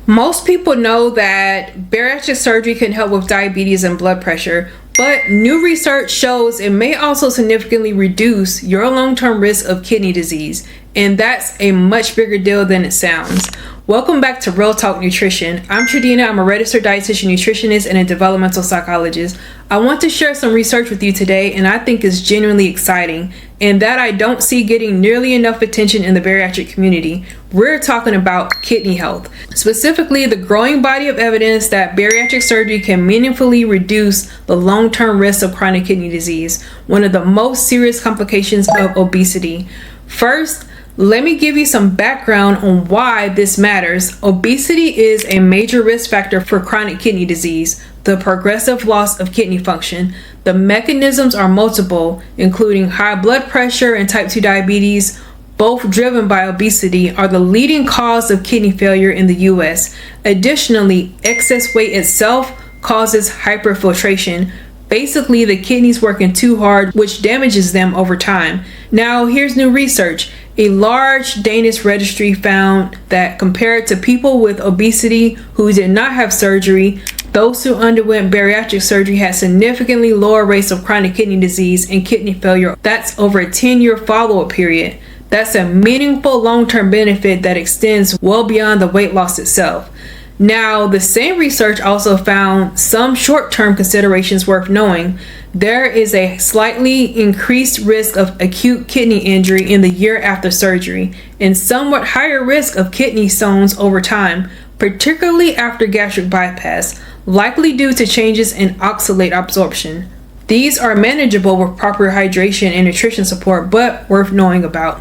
Most people know that bariatric surgery can help with diabetes and blood pressure, but new research shows it may also significantly reduce your long-term risk of kidney disease, and that's a much bigger deal than it sounds. Welcome back to Real Talk Nutrition. I'm Tradina. I'm a registered dietitian, nutritionist, and a developmental psychologist. I want to share some research with you today, and I think is genuinely exciting, and that I don't see getting nearly enough attention in the bariatric community. We're talking about kidney health, specifically the growing body of evidence that bariatric surgery can meaningfully reduce the long-term risk of chronic kidney disease, one of the most serious complications of obesity. First, let me give you some background on why this matters. Obesity is a major risk factor for chronic kidney disease, the progressive loss of kidney function. The mechanisms are multiple, including high blood pressure and type 2 diabetes, both driven by obesity, are the leading cause of kidney failure in the US. Additionally, excess weight itself causes hyperfiltration. Basically, the kidneys working too hard, which damages them over time. Now, here's new research. A large Danish registry found that compared to people with obesity who did not have surgery, those who underwent bariatric surgery had significantly lower rates of chronic kidney disease and kidney failure. That's over a 10-year follow-up period. That's a meaningful long-term benefit that extends well beyond the weight loss itself. Now, the same research also found some short-term considerations worth knowing. There is a slightly increased risk of acute kidney injury in the year after surgery, and somewhat higher risk of kidney stones over time, particularly after gastric bypass, likely due to changes in oxalate absorption. These are manageable with proper hydration and nutrition support, but worth knowing about.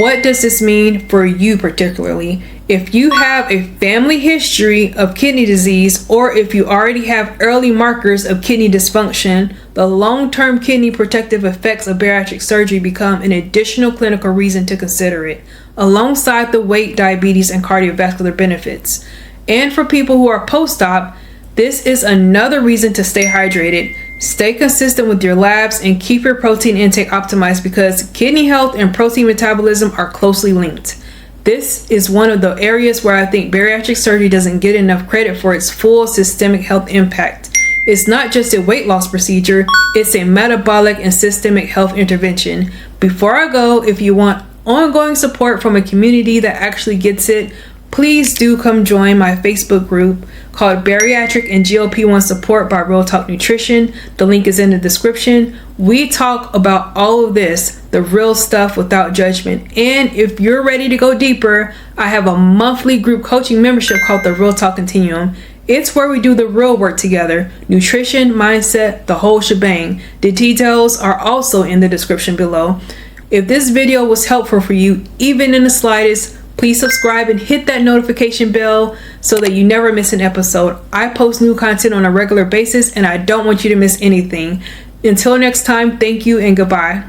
What does this mean for you particularly? If you have a family history of kidney disease, or if you already have early markers of kidney dysfunction, the long-term kidney protective effects of bariatric surgery become an additional clinical reason to consider it, alongside the weight, diabetes, and cardiovascular benefits. And for people who are post-op, this is another reason to stay hydrated. Stay consistent with your labs and keep your protein intake optimized, because kidney health and protein metabolism are closely linked. This is one of the areas where I think bariatric surgery doesn't get enough credit for its full systemic health impact. It's not just a weight loss procedure, it's a metabolic and systemic health intervention. Before I go, if you want ongoing support from a community that actually gets it, please do come join my Facebook group called Bariatric and GLP-1 Support by Real Talk Nutrition. The link is in the description. We talk about all of this, the real stuff without judgment. And if you're ready to go deeper, I have a monthly group coaching membership called the Real Talk Continuum. It's where we do the real work together. Nutrition, mindset, the whole shebang. The details are also in the description below. If this video was helpful for you, even in the slightest, please subscribe and hit that notification bell so that you never miss an episode. I post new content on a regular basis, and I don't want you to miss anything. Until next time, thank you and goodbye.